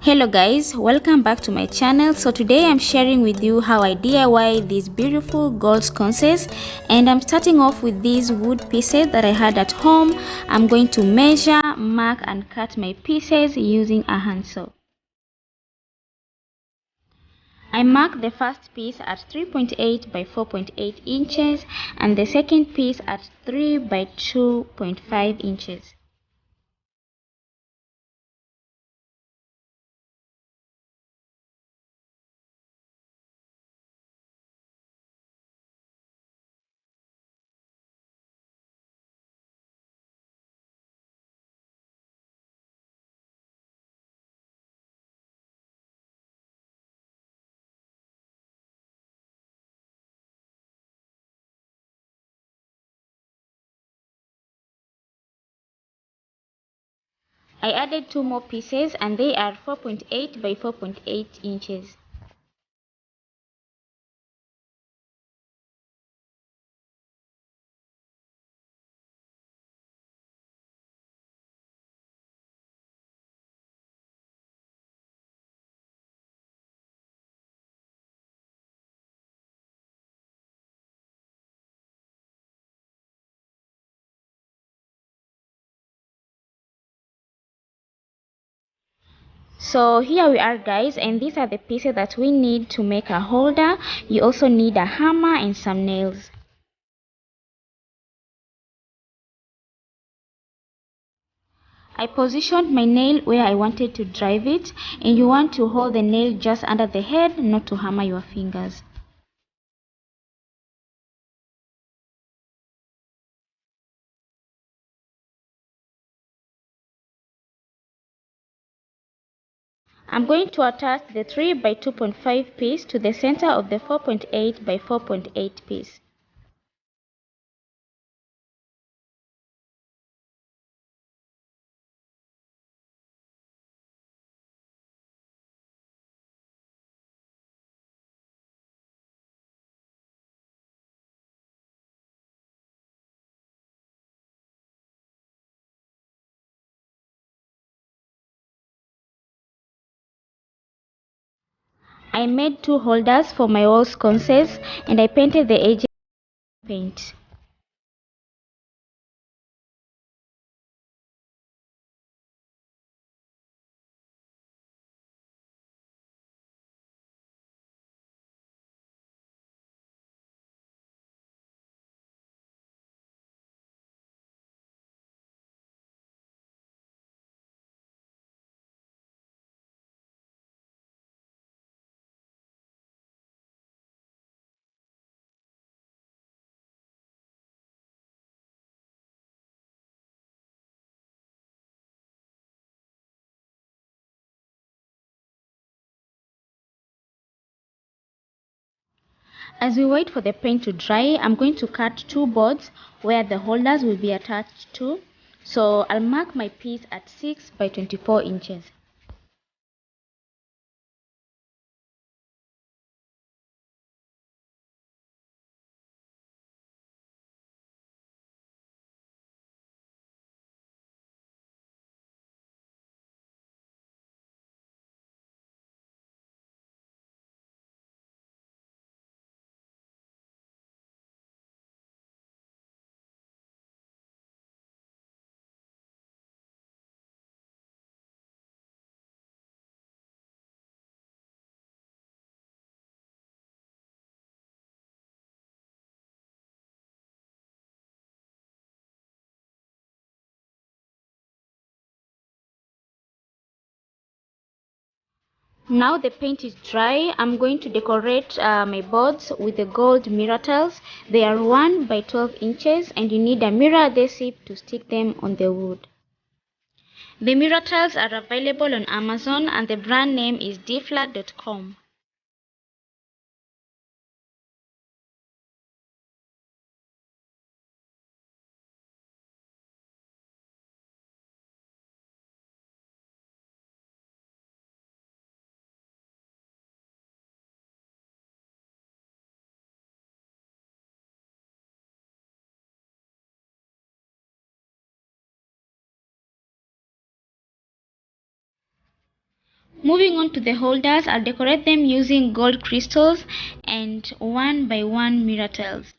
Hello guys, welcome back to my channel. So today I'm sharing with you how I DIY these beautiful gold sconces, and I'm starting off with these wood pieces that I had at home. I'm going to measure, mark and cut my pieces using a handsaw. I marked the first piece at 3.8 by 4.8 inches and the second piece at 3 by 2.5 inches. I added two more pieces and they are 4.8 by 4.8 inches. So here we are guys, and these are the pieces that we need to make a holder. You also need a hammer and some nails. I positioned my nail where I wanted to drive it, and you want to hold the nail just under the head, not to hammer your fingers. I'm going to attach the 3 by 2.5 piece to the center of the 4.8 by 4.8 piece. I made two holders for my wall sconces and I painted the edges with paint. As we wait for the paint to dry, I'm going to cut two boards where the holders will be attached to. So I'll mark my piece at 6 by 24 inches. Now the paint is dry, I'm going to decorate my boards with the gold mirror tiles. They are 1 by 12 inches and you need a mirror adhesive to stick them on the wood. The mirror tiles are available on Amazon and the brand name is dflat.com. Moving on to the holders, I'll decorate them using gold crystals and 1 by 1 mirror tiles.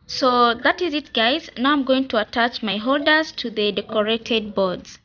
So that is it, guys. Now I'm going to attach my holders to the decorated boards.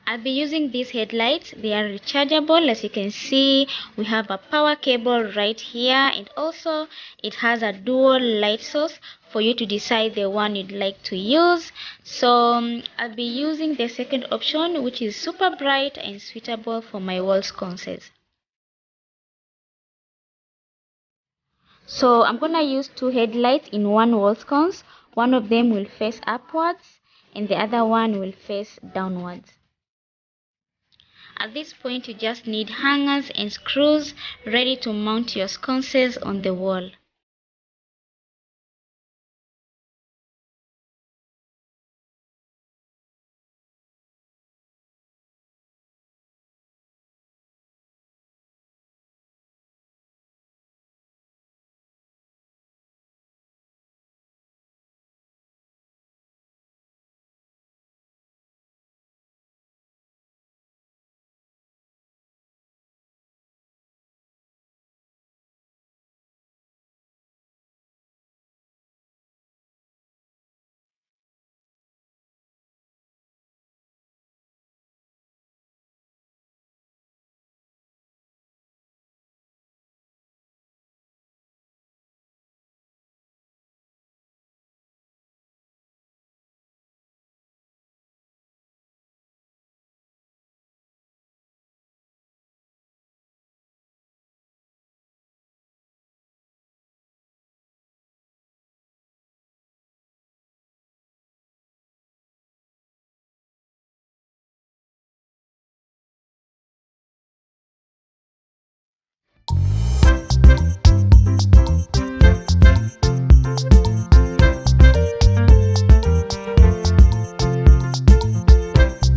I'll be using these headlights. They are rechargeable. As you can see, we have a power cable right here, and also it has a dual light source for you to decide the one you'd like to use. So I'll be using the second option, which is super bright and suitable for my wall sconces. So I'm gonna use 2 headlights in one wall sconce. One of them will face upwards and the other one will face downwards. At this point, you just need hangers and screws ready to mount your sconces on the wall.